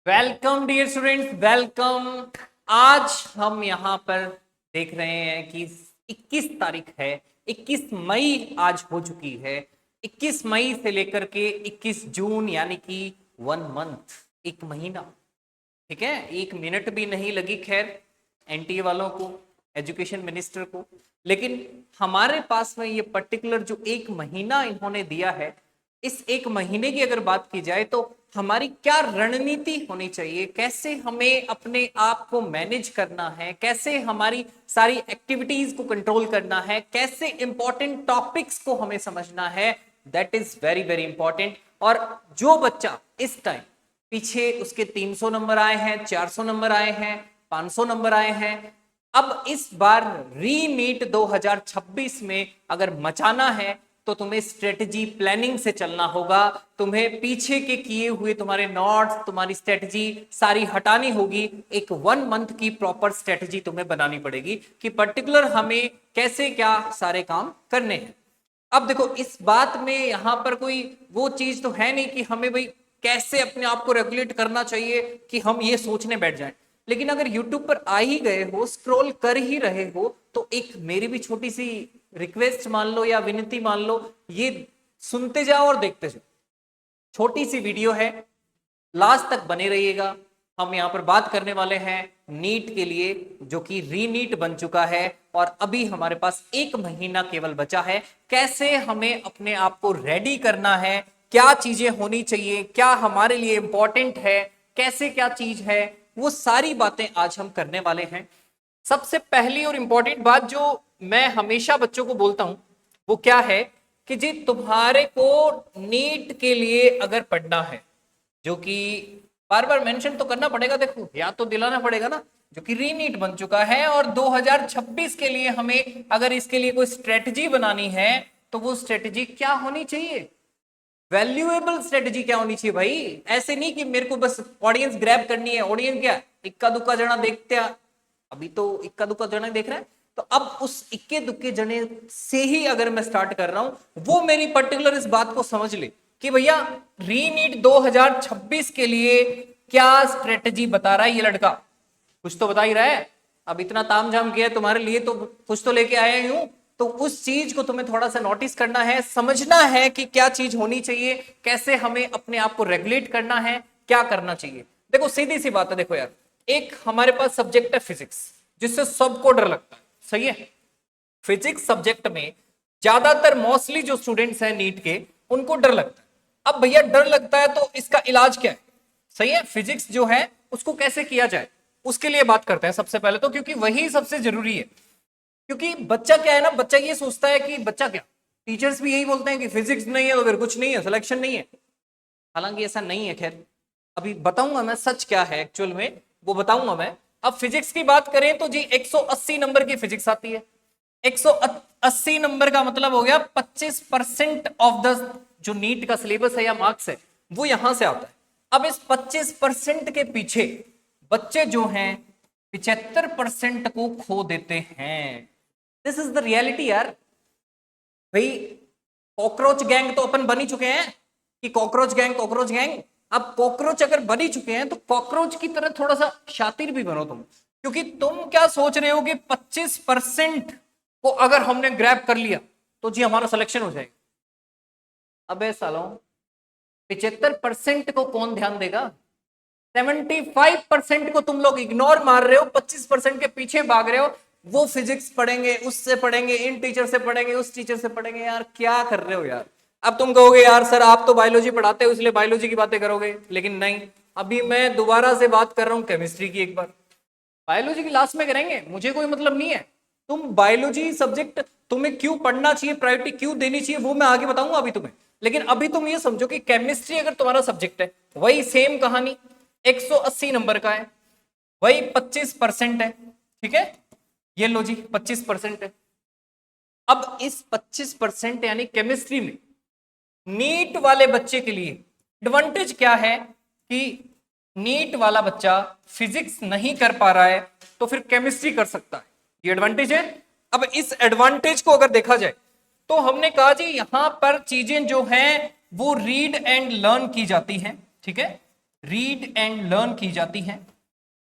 Welcome dear students, welcome. आज हम यहाँ पर देख रहे हैं कि 21 तारीख है, 21 मई आज हो चुकी है। 21 मई से लेकर के 21 जून यानी कि 1 मंथ, एक महीना। ठीक है, 1 मिनट भी नहीं लगी खैर एनटीए वालों को, एजुकेशन मिनिस्टर को। लेकिन हमारे पास में ये पर्टिकुलर जो एक महीना इन्होंने दिया है, इस एक महीने की अगर बात की जाए तो हमारी क्या रणनीति होनी चाहिए, कैसे हमें अपने आप को मैनेज करना है, कैसे हमारी सारी एक्टिविटीज को कंट्रोल करना है, कैसे इंपॉर्टेंट टॉपिक्स को हमें समझना है, that is very very important. और जो बच्चा इस टाइम पीछे उसके 300 नंबर आए हैं, 400 नंबर आए हैं, 500 नंबर आए हैं, अब इस बार रीनीट 2026 में अगर मचाना है तो तुम्हें स्ट्रेटजी प्लानिंग से चलना होगा। तुम्हें पीछे के किए हुए तुम्हारे नोट्स, तुम्हारी स्ट्रेटजी सारी हटानी होगी। एक 1 मंथ की प्रॉपर स्ट्रेटजी तुम्हें बनानी पड़ेगी कि पर्टिकुलर हमें कैसे क्या सारे काम करने हैं। अब देखो, इस बात में यहां पर कोई वो चीज तो है नहीं कि हमें भाई कैसे अपने आप को रेगुलेट करना चाहिए कि हम ये सोचने बैठ जाएं। लेकिन अगर YouTube पर आ ही गए हो, स्क्रॉल कर ही रहे हो, तो एक मेरी भी छोटी सी रिक्वेस्ट मान लो या विनती मान लो, ये सुनते जाओ और देखते जाओ। छोटी सी वीडियो है, लास्ट तक बने रहिएगा। हम यहाँ पर बात करने वाले हैं नीट के लिए, जो कि रीनीट बन चुका है और अभी हमारे पास एक महीना केवल बचा है। कैसे हमें अपने आप को रेडी करना है, क्या चीजें होनी चाहिए, क्या हमारे लिए इंपॉर्टेंट है, कैसे क्या चीज है, वो सारी बातें आज हम करने वाले हैं। सबसे पहली और इंपॉर्टेंट बात जो मैं हमेशा बच्चों को बोलता हूं वो क्या है कि जी तुम्हारे को नीट के लिए अगर पढ़ना है, जो कि बार बार मेंशन तो करना पड़ेगा, देखो याद तो दिलाना पड़ेगा ना, जो कि रीनीट बन चुका है और 2026 के लिए हमें अगर इसके लिए कोई स्ट्रेटजी बनानी है तो वो स्ट्रेटजी क्या होनी चाहिए, वैल्यूएबल स्ट्रेटजी क्या होनी चाहिए भाई। ऐसे नहीं कि मेरे को बस ऑडियंस ग्रैब करनी है। ऑडियंस क्या, इक्का दुक्का जना देखते हैं, अभी तो इक्का दुक्का जना देख रहे हैं, तो अब उस इक्के दुक्के जने से ही अगर मैं स्टार्ट कर रहा हूं, वो मेरी पर्टिकुलर इस बात को समझ ले कि भैया रीनीट 2026 के लिए क्या स्ट्रेटजी बता रहा है ये लड़का। कुछ तो बता ही रहा है, अब इतना तामझाम किया तुम्हारे लिए तो कुछ तो लेके आया ही हूं। तो उस चीज को तुम्हें थोड़ा सा नोटिस करना है, समझना है कि क्या चीज होनी चाहिए, कैसे हमें अपने आप को रेगुलेट करना है, क्या करना चाहिए। देखो सीधी सी बात है, देखो यार, एक हमारे पास सब्जेक्ट है फिजिक्स, जिससे सबको डर लगता है, सही है। फिजिक्स सब्जेक्ट में ज्यादातर मोस्टली जो स्टूडेंट्स हैं नीट के, उनको डर लगता है। अब भैया डर लगता है तो इसका इलाज क्या है, सही है। फिजिक्स जो है उसको कैसे किया जाए, उसके लिए बात करते हैं सबसे पहले तो, क्योंकि वही सबसे जरूरी है। क्योंकि बच्चा क्या है ना, बच्चा ये सोचता है कि बच्चा क्या, टीचर्स भी यही बोलते हैं कि फिजिक्स नहीं है तो फिर कुछ नहीं है, सिलेक्शन नहीं है। हालांकि ऐसा नहीं है, खैर अभी बताऊंगा मैं सच क्या है एक्चुअल में, वो बताऊंगा मैं। अब फिजिक्स की बात करें तो जी 180 नंबर की फिजिक्स आती है। 180 नंबर का मतलब हो गया 25% ऑफ द जो नीट का सिलेबस है या मार्क्स है, वो यहां से आता है। अब इस 25% के पीछे बच्चे जो हैं 75% को खो देते हैं। दिस इज द रियलिटी यार। भाई कॉकरोच गैंग तो अपन बन ही चुके हैं कि कॉकरोच गैंग कॉकरोच गैंग। अब कॉकरोच अगर बन ही चुके हैं तो कॉकरोच की तरह थोड़ा सा शातिर भी बनो तुम, क्योंकि तुम क्या सोच रहे हो कि 25% को अगर हमने ग्रैब कर लिया तो जी हमारा सिलेक्शन हो जाएगा। अबे सालों, 75% को कौन ध्यान देगा? 75% को तुम लोग इग्नोर मार रहे हो, 25% के पीछे भाग रहे हो। वो फिजिक्स पढ़ेंगे, उससे पढ़ेंगे, इन टीचर से पढ़ेंगे, उस टीचर से पढ़ेंगे। यार क्या कर रहे हो यार। अब तुम कहोगे यार सर आप तो बायोलॉजी पढ़ाते हो इसलिए बायोलॉजी की बातें करोगे, लेकिन नहीं, अभी मैं दोबारा से बात कर रहा हूं केमिस्ट्री की। एक बार बायोलॉजी की लास्ट में करेंगे, मुझे कोई मतलब नहीं है। तुम बायोलॉजी सब्जेक्ट तुम्हें क्यों पढ़ना चाहिए, प्रायोरिटी क्यों देनी चाहिए, वो मैं आगे बताऊंगा अभी तुम्हें। लेकिन अभी तुम ये समझो कि केमिस्ट्री अगर तुम्हारा सब्जेक्ट है, वही सेम कहानी, 180 नंबर का है, वही 25% है, ठीक है। ये लो जी 25% है। अब इस 25% यानी केमिस्ट्री में नीट वाले बच्चे के लिए एडवांटेज क्या है कि नीट वाला बच्चा फिजिक्स नहीं कर पा रहा है तो फिर केमिस्ट्री कर सकता है, ये एडवांटेज है। अब इस एडवांटेज को अगर देखा जाए तो हमने कहा जी यहां पर चीजें जो हैं वो रीड एंड लर्न की जाती हैं, ठीक है। रीड एंड लर्न की जाती हैं,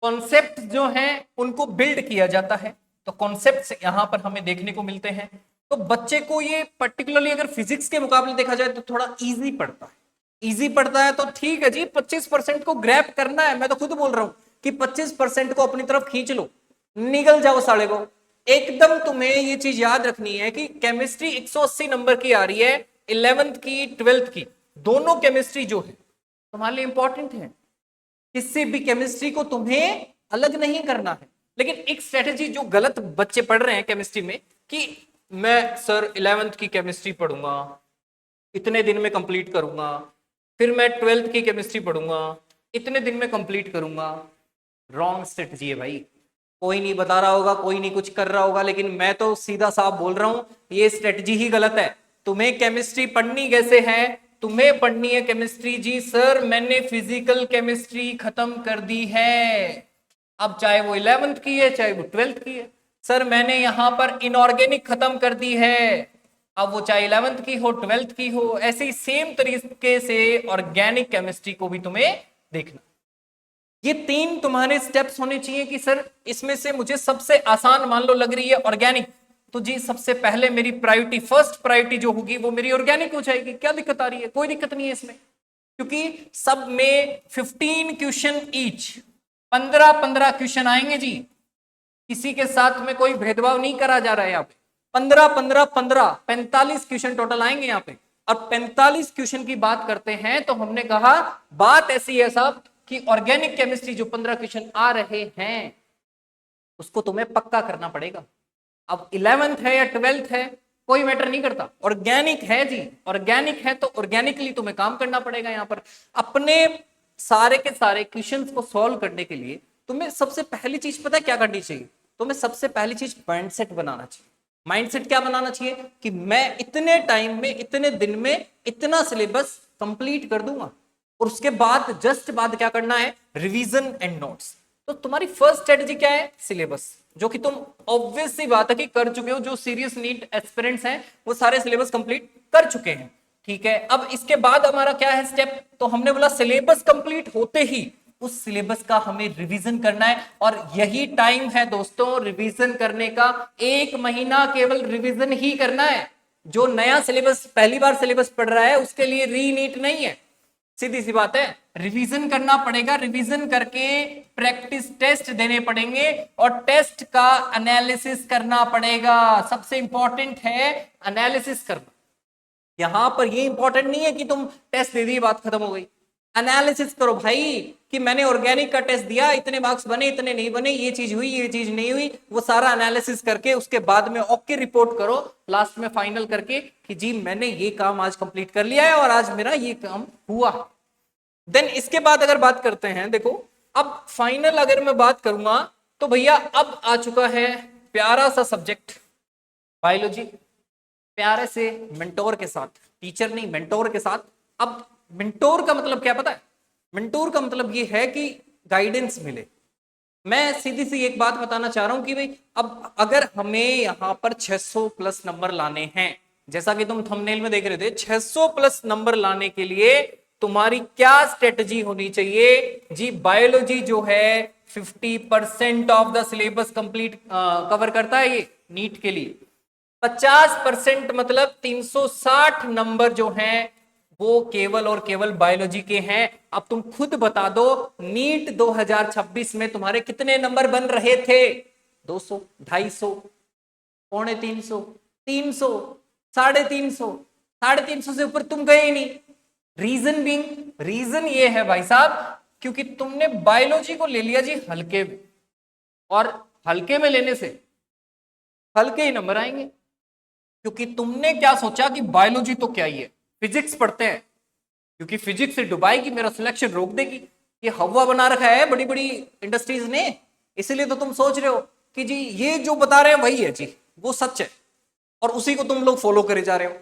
कॉन्सेप्ट जो हैं उनको बिल्ड किया जाता है। तो कॉन्सेप्ट्स यहां पर हमें देखने को मिलते हैं। तो बच्चे को ये पर्टिकुलरली अगर फिजिक्स के मुकाबले देखा जाए तो थोड़ा इजी पड़ता है। इजी पड़ता है तो ठीक है जी, 25% को ग्रैब करना है। मैं तो खुद बोल रहा हूं कि 25% को अपनी तरफ खींच लो, निकल जाओ साले को। एकदम तुम्हें ये चीज याद रखनी है कि केमिस्ट्री 180 नंबर की आ रही है, 11th की 12th की, दोनों केमिस्ट्री जो है तुम्हारे लिए इंपॉर्टेंट है। किसी भी केमिस्ट्री को तुम्हें अलग नहीं करना है। लेकिन एक स्ट्रेटेजी जो गलत बच्चे पढ़ रहे हैं केमिस्ट्री में कि मैं सर 11th की केमिस्ट्री पढ़ूंगा, इतने दिन में कंप्लीट करूंगा, फिर मैं 12th की केमिस्ट्री पढ़ूंगा, इतने दिन में कंप्लीट करूंगा। रॉन्ग स्ट्रेटजी है भाई। कोई नहीं बता रहा होगा, कोई नहीं कुछ कर रहा होगा, लेकिन मैं तो सीधा साफ बोल रहा हूं ये स्ट्रेटजी ही गलत है। तुम्हें केमिस्ट्री पढ़नी कैसे है? तुम्हें पढ़नी है केमिस्ट्री जी सर मैंने फिजिकल केमिस्ट्री खत्म कर दी है, अब चाहे वो 11th की है चाहे वो 12th की है। सर मैंने यहां पर इनऑर्गेनिक खत्म कर दी है, अब वो चाहे 11th की हो 12th की हो। ऐसे ही सेम तरीके से ऑर्गेनिक केमिस्ट्री को भी तुम्हें देखना। ये 3 तुम्हारे स्टेप्स होने चाहिए कि सर इसमें से मुझे सबसे आसान मान लो लग रही है ऑर्गेनिक, तो जी सबसे पहले मेरी प्रायोरिटी, फर्स्ट प्रायोरिटी जो होगी वो मेरी ऑर्गेनिक हो जाएगी। क्या दिक्कत आ रही है? कोई दिक्कत नहीं है इसमें, क्योंकि सब में 15 क्वेश्चन ईच, 15-15 क्वेश्चन आएंगे जी। किसी के साथ में कोई भेदभाव नहीं करा जा रहा है यहाँ पे। 15-15-15 45 क्वेश्चन टोटल आएंगे यहाँ पे। और 45 क्वेश्चन की बात करते हैं तो हमने कहा बात ऐसी है साहब कि ऑर्गेनिक केमिस्ट्री जो 15 क्वेश्चन आ रहे हैं उसको तुम्हें पक्का करना पड़ेगा। अब 11th है या 12th है कोई मैटर नहीं करता, ऑर्गेनिक है जी, ऑर्गेनिक है तो ऑर्गेनिकली तुम्हें काम करना पड़ेगा। यहाँ पर अपने सारे के सारे क्वेश्चंस को सॉल्व करने के लिए तुम्हें सबसे पहली चीज पता है क्या करनी चाहिए? तुम्हें सबसे पहली चीज माइंडसेट बनाना चाहिए। माइंडसेट क्या बनाना चाहिए कि मैं इतने टाइम में, इतने दिन में इतना सिलेबस कंप्लीट कर दूंगा। और उसके बाद जस्ट बाद क्या करना है? Revision and notes. तो तुम्हारी फर्स्ट स्ट्रेटजी क्या है? सिलेबस, जो कि तुम ऑब्वियस सी बात है कि कर चुके हो। जो सीरियस नीट एस्पिरेंट्स हैं वो सारे सिलेबस कंप्लीट कर चुके हैं, ठीक है। अब इसके बाद हमारा क्या है स्टेप? तो हमने बोला सिलेबस कंप्लीट होते ही उस सिलेबस का हमें रिवीजन करना है। और यही टाइम है दोस्तों रिवीजन करने का, 1 महीना केवल रिवीजन ही करना है। जो नया सिलेबस पहली बार सिलेबस पढ़ रहा है उसके लिए री नीट नहीं है, सीधी सी बात है। रिवीजन करना पड़ेगा, रिवीजन करके प्रैक्टिस टेस्ट देने पड़ेंगे और टेस्ट का एनालिसिस करना पड़ेगा। सबसे इंपॉर्टेंट है एनालिसिस करना। यहां पर ये इंपॉर्टेंट नहीं है कि तुम टेस्ट दे दिए बात खत्म हो गई। एनालिसिस करो भाई कि मैंने ऑर्गेनिक का टेस्ट दिया, इतने मार्क्स बने, इतने नहीं बने, ये चीज हुई, ये चीज नहीं हुई। वो सारा एनालिसिस करके उसके बाद में ओके रिपोर्ट करो लास्ट में फाइनल करके कि जी मैंने ये काम आज कंप्लीट कर लिया है और आज मेरा ये काम हुआ। देन इसके बाद अगर बात करते हैं, देखो अब फाइनल अगर मैं बात करूंगा तो भैया अब आ चुका है प्यारा सा सब्जेक्ट बायोलॉजी। प्यारे से मेंटोर के साथ, टीचर नहीं मेंटोर के साथ। अब मेंटोर का मतलब क्या पता है? मेंटोर का मतलब ये है कि गाइडेंस मिले। मैं सीधी सी एक बात बताना चाह रहा हूं कि भाई अब अगर हमें यहां पर 600 प्लस नंबर लाने हैं, जैसा कि तुम थंबनेल में देख रहे थे, 600 प्लस नंबर लाने के लिए तुम्हारी क्या स्ट्रेटजी होनी चाहिए जी? बायोलॉजी जो है 50% of the syllabus complete cover करता है ये नीट के लिए। 50% मतलब 360 नंबर जो हैं वो केवल और केवल बायोलॉजी के हैं। अब तुम खुद बता दो नीट 2026 में तुम्हारे कितने नंबर बन रहे थे? 200, 250, 350, 300, 350, 350 से ऊपर तुम गए ही नहीं। रीजन ये है भाई साहब क्योंकि तुमने बायोलॉजी को ले लिया जी हल्के में, और हल्के में लेने से हल्के ही नंबर आएंगे। क्योंकि तुमने क्या सोचा कि बायोलॉजी तो क्या ही है, फिजिक्स पढ़ते हैं, क्योंकि फिजिक्स से डुबाएगी, मेरा सिलेक्शन रोक देगी। ये हवा बना रखा है बड़ी बड़ी इंडस्ट्रीज ने, इसीलिए तो तुम सोच रहे हो कि जी ये जो बता रहे हैं वही है जी, वो सच है, और उसी को तुम लोग फॉलो करे जा रहे हो।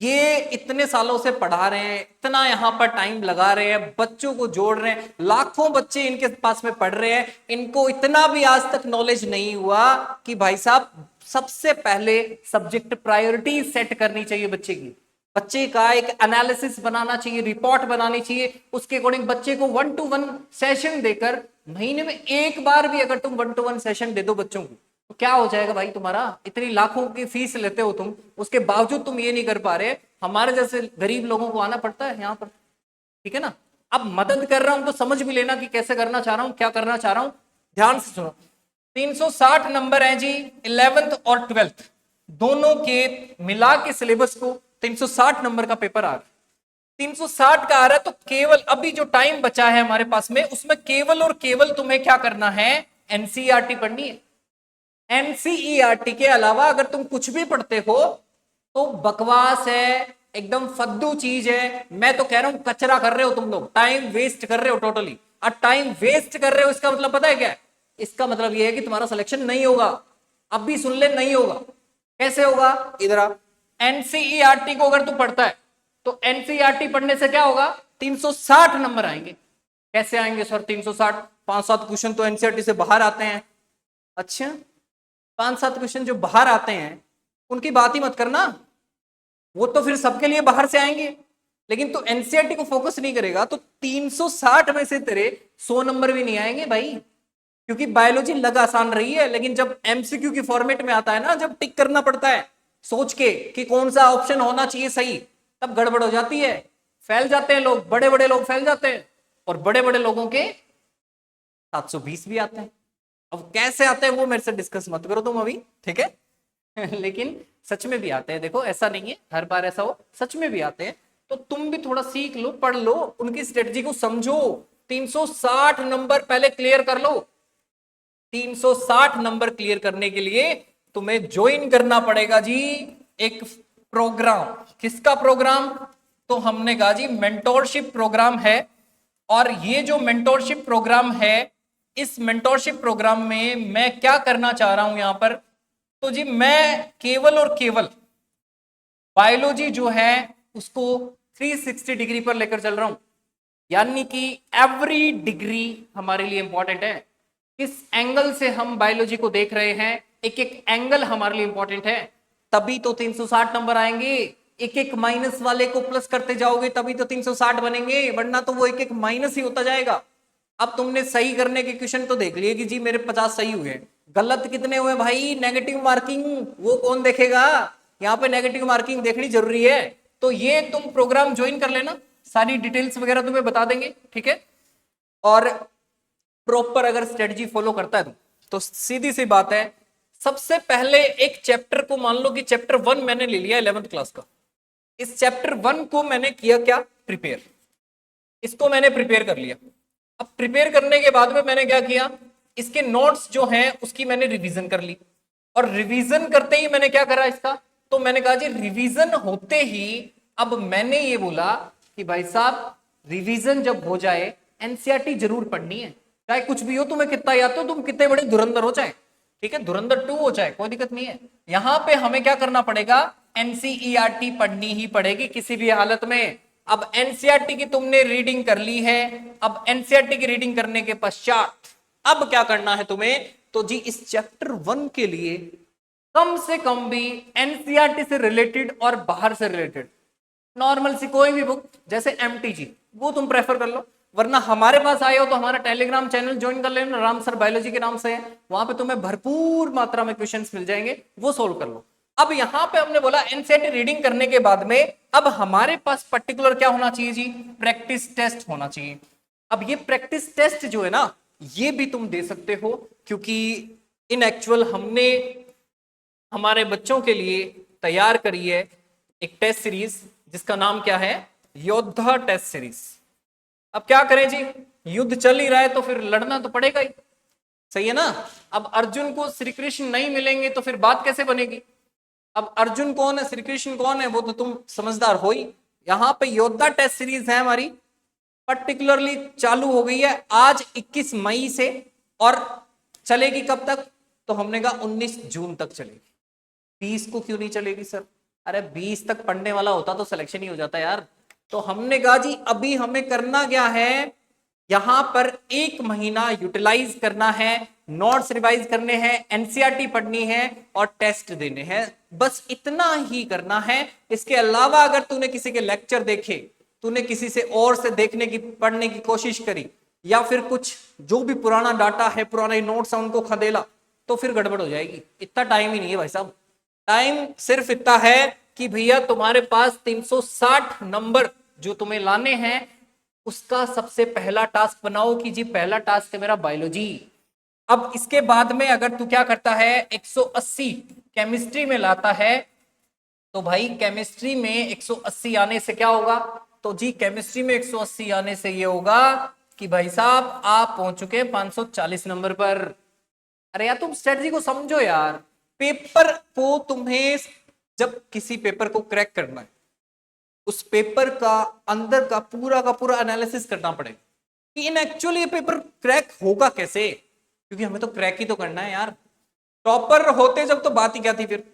ये इतने सालों से पढ़ा रहे हैं, इतना यहां पर टाइम लगा रहे हैं, बच्चों को जोड़ रहे हैं, लाखों बच्चे इनके पास में पढ़ रहे हैं, इनको इतना भी आज तक नॉलेज नहीं हुआ कि भाई साहब सबसे पहले सब्जेक्ट प्रायोरिटी सेट करनी चाहिए बच्चे की। बच्चे का एक एनालिसिस बनाना चाहिए, रिपोर्ट बनानी चाहिए, उसके अकॉर्डिंग बच्चे को 1-to-1 सेशन देकर महीने में एक बार भी अगर तुम 1-to-1 सेशन दे दो बच्चों को, तो क्या हो जाएगा भाई तुम्हारा। इतनी लाखों की फीस लेते हो तुम, उसके बावजूद तुम ये नहीं कर पा रहे। हमारे जैसे गरीब लोगों को आना पड़ता है यहाँ पर, ठीक है ना। अब मदद कर रहा हूं तो समझ भी लेना कि कैसे करना चाह रहा हूं, क्या करना चाह रहा हूं, ध्यान से सुनो। 360 नंबर है जी 11th और 12th दोनों के मिला के सिलेबस को 360 नंबर का पेपर आ रहा है। 360 का आ रहा है तो केवल अभी जो टाइम बचा है हमारे पास में, उसमें केवल और केवल तुम्हें क्या करना है, एनसीईआरटी पढ़नी है। एनसीईआरटी के अलावा अगर तुम कुछ भी पढ़ते हो तो बकवास है, एकदम फद्दू चीज है। मैं तो कह रहा हूं कचरा कर रहे हो तुम लोग, टाइम वेस्ट कर रहे हो टोटली। और टाइम वेस्ट कर रहे हो इसका मतलब पता है क्या है? इसका मतलब यह है कि तुम्हारा सिलेक्शन नहीं होगा। अब भी सुन ले, नहीं होगा। कैसे होगा? इधर एनसीईआरटी को अगर तू पढ़ता है तो एनसीईआरटी पढ़ने से क्या होगा, 360 नंबर आएंगे। कैसे आएंगे सर 360? 5-7 क्वेश्चन तो एनसीईआरटी से बाहर आते हैं। अच्छा, 5-7 क्वेश्चन जो बाहर आते हैं उनकी बात ही मत करना, वो तो फिर सबके लिए बाहर से आएंगे। लेकिन तू एनसीईआरटी को फोकस नहीं करेगा तो 360 में से तेरे 100 नंबर भी नहीं आएंगे भाई। क्योंकि बायोलॉजी लग आसान रही है, लेकिन जब एमसीक्यू की फॉर्मेट में आता है ना, जब टिक करना पड़ता है सोच के कि कौन सा ऑप्शन होना चाहिए सही, तब गड़बड़ हो जाती है। फैल जाते हैं लोग, बड़े बड़े लोग फैल जाते हैं, और बड़े बड़े लोगों के 720 भी आते हैं। अब कैसे आते हैं वो मेरे से डिस्कस मत करो तुम अभी, ठीक है। लेकिन सच में भी आते हैं, देखो ऐसा नहीं है हर बार ऐसा हो, सच में भी आते हैं। तो तुम भी थोड़ा सीख लो, पढ़ लो, उनकी स्ट्रेटजी को समझो। 360 नंबर पहले क्लियर कर लो। 360 नंबर क्लियर करने के लिए तुम्हें ज्वाइन करना पड़ेगा जी एक प्रोग्राम। किसका प्रोग्राम? तो हमने कहा जी मेंटोरशिप प्रोग्राम है। और ये जो मेंटोरशिप प्रोग्राम है, इस मेंटोरशिप प्रोग्राम में मैं क्या करना चाह रहा हूं यहां पर, तो जी मैं केवल और केवल बायोलॉजी जो है उसको 360 डिग्री पर लेकर चल रहा हूं। यानी कि एवरी डिग्री हमारे लिए इंपॉर्टेंट है। किस एंगल से हम बायोलॉजी को देख रहे हैं, एक एक एंगल हमारे लिए इंपॉर्टेंट है। तभी तो 360 नंबर आएंगे। एक एक माइनस वाले को प्लस करते जाओगे तभी तो 360 बनेंगे, वरना तो वो एक एक माइनस ही होता जाएगा। अब तुमने सही करने के क्वेश्चन तो देख लिए कि जी मेरे 50 सही हुए, गलत कितने हुए भाई? नेगेटिव मार्किंग वो कौन देखेगा? यहाँ पे नेगेटिव मार्किंग देखनी जरूरी है। तो ये तुम प्रोग्राम ज्वाइन कर लेना, सारी डिटेल्स वगैरह तुम्हें बता देंगे, ठीक है। और प्रॉपर अगर स्ट्रेटजी फॉलो करता है तो सीधी सी बात है, सबसे पहले एक चैप्टर को मान लो कि चैप्टर 1 मैंने ले लिया 11th क्लास का। इस चैप्टर 1 को मैंने किया क्या? प्रिपेयर। इसको मैंने प्रिपेयर कर लिया। अब प्रिपेयर करने के बाद में मैंने क्या किया, इसके नोट्स जो हैं उसकी मैंने रिवीजन कर ली। और रिवीजन करते ही मैंने क्या करा इसका, तो मैंने कहा जी रिवीजन होते ही अब मैंने ये बोला कि भाई साहब रिवीजन जब हो जाए एनसीईआरटी जरूर पढ़नी है, चाहे कुछ भी हो, तुम्हें कितना याद हो, तुम कितने बड़े धुरंधर हो, चाहे ठीक है धुरंधर 2 हो जाए, कोई दिक्कत नहीं है। यहां पे हमें क्या करना पड़ेगा, एनसीईआरटी पढ़नी ही पड़ेगी किसी भी हालत में। अब एनसीईआरटी की तुमने रीडिंग कर ली है। अब एनसीईआरटी की रीडिंग करने के पश्चात अब क्या करना है तुम्हें, तो जी इस चैप्टर 1 के लिए कम से कम भी एनसीईआरटी से रिलेटेड और बाहर से रिलेटेड नॉर्मल सी कोई भी बुक, जैसे एमटीजी, वो तुम प्रेफर कर लो। वरना हमारे पास आए हो तो हमारा टेलीग्राम चैनल ज्वाइन कर लेना, राम सर बायोलॉजी के नाम से है, वहां पे तुम्हें भरपूर मात्रा में क्वेश्चंस मिल जाएंगे, वो सोल्व कर लो। अब यहां पे हमने बोला एनसीईआरटी रीडिंग करने के बाद में अब हमारे पास पर्टिकुलर क्या होना चाहिए जी, प्रैक्टिस टेस्ट होना चाहिए। अब ये प्रैक्टिस टेस्ट जो है ना, ये भी तुम दे सकते हो, क्योंकि इन एक्चुअल हमने हमारे बच्चों के लिए तैयार करी है एक टेस्ट सीरीज जिसका नाम क्या है, योद्धा टेस्ट सीरीज। अब क्या करें जी, युद्ध चल ही रहा है तो फिर लड़ना तो पड़ेगा ही, सही है ना। अब अर्जुन को श्री कृष्ण नहीं मिलेंगे तो फिर बात कैसे बनेगी। अब अर्जुन कौन है, श्री कृष्ण कौन है, वो तो तुम समझदार हो ही। यहां पे योद्धा टेस्ट सीरीज है हमारी, पर्टिकुलरली चालू हो गई है आज 21 मई से, और चलेगी कब तक, तो हमने कहा 19 जून तक चलेगी। 20 को क्यों नहीं चलेगी सर? अरे 20 तक पढ़ने वाला होता तो सिलेक्शन ही हो जाता यार। तो हमने कहा जी अभी हमें करना क्या है, यहां पर 1 महीना यूटिलाइज करना है नोट्स रिवाइज करने हैं, एनसीईआरटी पढ़नी है और टेस्ट देने हैं, बस इतना ही करना है। इसके अलावा अगर तूने किसी के लेक्चर देखे, तूने किसी से और से देखने की पढ़ने की कोशिश करी, या फिर कुछ जो भी पुराना डाटा है, पुराने नोट्स है उनको खदेला, तो फिर गड़बड़ हो जाएगी। इतना टाइम ही नहीं है भाई साहब। टाइम सिर्फ इतना है कि भैया तुम्हारे पास 360 नंबर जो तुम्हें लाने हैं, उसका सबसे पहला टास्क बनाओ कि जी पहला टास्क है मेरा बायोलॉजी। अब इसके बाद में अगर तू क्या करता है, 180 केमिस्ट्री में लाता है, तो भाई केमिस्ट्री में 180 आने से क्या होगा, तो जी केमिस्ट्री में 180 आने से ये होगा कि भाई साहब आप पहुंच चुके हैं 540 नंबर पर। अरे यार तुम स्ट्रेटजी को समझो यार। पेपर को तुम्हें जब किसी पेपर को क्रैक करना है, उस पेपर का अंदर का पूरा एनालिसिस करना पड़ेगा कि इन एक्चुअली ये पेपर क्रैक होगा कैसे, क्योंकि हमें तो क्रैक ही तो करना है यार। टॉपर होते जब तो बात ही क्या थी, फिर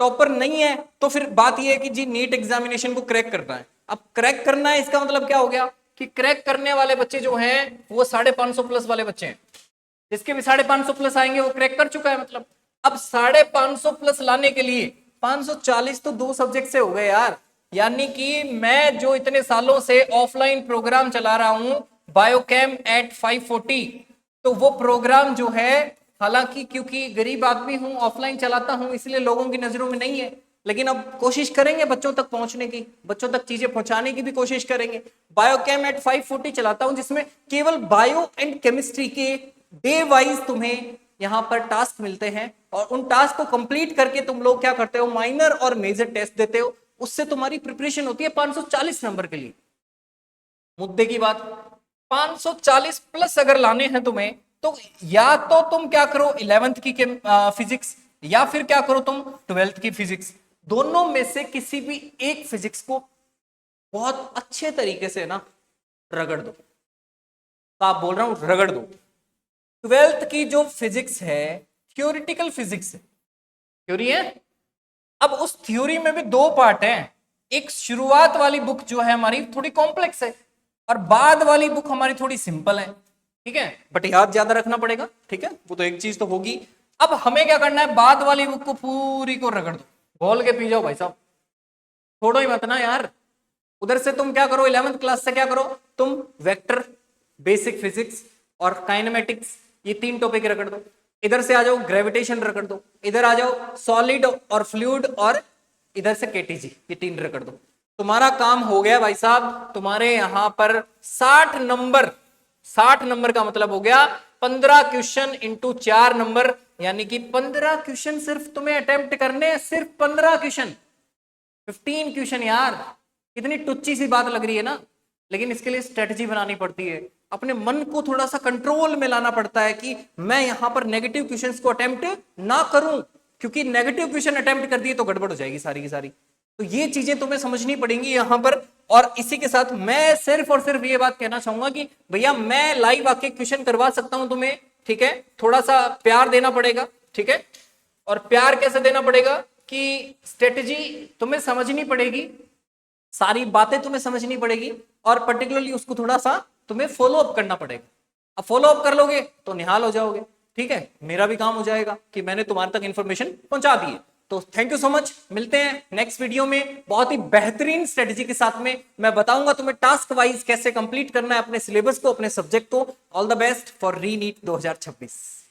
टॉपर नहीं है तो फिर बात ये है कि जी नीट एग्जामिनेशन को क्रैक करना है। अब क्रैक करना है इसका मतलब क्या हो गया कि क्रैक करने वाले बच्चे जो हैं वो 550 प्लस वाले बच्चे हैं, जिसके भी 550 प्लस आएंगे वो क्रैक कर चुका है। मतलब अब 550 प्लस लाने के लिए 540 तो 2 सब्जेक्ट से हो गए यार। यानी कि मैं जो इतने सालों से ऑफलाइन प्रोग्राम चला रहा हूं बायोकेम एट 540, तो वो प्रोग्राम जो है, हालांकि क्योंकि गरीब आदमी हूं ऑफलाइन चलाता हूं इसलिए लोगों की नजरों में नहीं है, लेकिन अब कोशिश करेंगे बच्चों तक पहुंचने की, बच्चों तक चीजें पहुंचाने की भी कोशिश करेंगे। बायोकेम एट 540 चलाता हूं जिसमें केवल बायो एंड केमिस्ट्री के डे वाइज तुम्हें यहां पर टास्क मिलते हैं, और उन टास्क को कंप्लीट करके तुम लोग क्या करते हो, माइनर और मेजर टेस्ट देते हो। उससे तुम्हारी प्रिपरेशन होती है 540 नंबर के लिए। मुद्दे की बात, 540 प्लस अगर लाने हैं तुम्हें, तो या तो तुम क्या करो 11th की फिजिक्स, या फिर क्या करो तुम 12th की फिजिक्स। दोनों में से किसी भी एक फिजिक्स को बहुत अच्छे तरीके से ना रगड़ दो। तो आप बोल रहा हूं रगड़ दो। 12th की जो फिजिक्स है थ्योरेटिकल फिजिक्स है, थ्योरी है। अब उस थ्योरी में भी 2 पार्ट हैं। एक शुरुआत वाली बुक जो है हमारी थोड़ी कॉम्प्लेक्स है, और बाद वाली बुक हमारी थोड़ी सिंपल है, ठीक है, बट याद ज्यादा रखना पड़ेगा, ठीक है, वो तो एक चीज तो होगी। अब हमें क्या करना है, बाद वाली बुक को पूरी को रगड़ दो, घोल के पी जाओ भाई साहब, छोड़ो ही मत ना यार। उधर से तुम क्या करो, 11th क्लास से क्या करो, तुम वेक्टर, बेसिक फिजिक्स और काइनेमेटिक्स, ये 3 टॉपिक रगड़ दो। इधर से आ जाओ ग्रेविटेशन रगड़ दो, इधर आ जाओ सॉलिड और फ्लूइड, और इधर से केटीजी, ये 3 रगड़ दो। तुम्हारा काम हो गया भाई साहब। तुम्हारे यहां पर 60 नंबर, 60 नंबर का मतलब हो गया 15 क्वेश्चन इंटू 4 नंबर, यानी कि 15 क्वेश्चन सिर्फ तुम्हें अटेम्प्ट करने हैं, सिर्फ 15 क्वेश्चन, 15 क्वेश्चन। यार कितनी टुच्ची सी बात लग रही है ना, लेकिन इसके लिए स्ट्रेटजी बनानी पड़ती है। अपने मन को थोड़ा सा कंट्रोल में लाना पड़ता है कि मैं यहां पर नेगेटिव क्वेश्चंस को अटेम्प्ट ना करूं, क्योंकि नेगेटिव क्वेश्चन अटेम्प्ट कर दिए तो गड़बड़ हो जाएगी सारी की सारी। तो ये चीजें तुम्हें समझनी पड़ेंगी यहां पर। और इसी के साथ मैं सिर्फ और सिर्फ ये बात कहना चाहूंगा कि भैया मैं लाइव आके क्वेश्चन करवा सकता हूं तुम्हें, ठीक है, थोड़ा सा प्यार देना पड़ेगा, ठीक है। और प्यार कैसे देना पड़ेगा कि स्ट्रेटजी तुम्हें समझनी पड़ेगी, सारी बातें तुम्हें समझनी पड़ेगी, और पर्टिकुलरली उसको थोड़ा सा तुम्हें फॉलो अप करना पड़ेगा। अब फॉलो अप कर लोगे तो निहाल हो जाओगे, ठीक है, मेरा भी काम हो जाएगा कि मैंने तुम्हारे तक इंफॉर्मेशन पहुंचा दी है। तो थैंक यू सो मच, मिलते हैं नेक्स्ट वीडियो में बहुत ही बेहतरीन स्ट्रेटजी के साथ में। मैं बताऊंगा तुम्हें टास्क वाइज कैसे कंप्लीट करना है अपने सिलेबस को, अपने सब्जेक्ट को। All the best for re NEET 2026।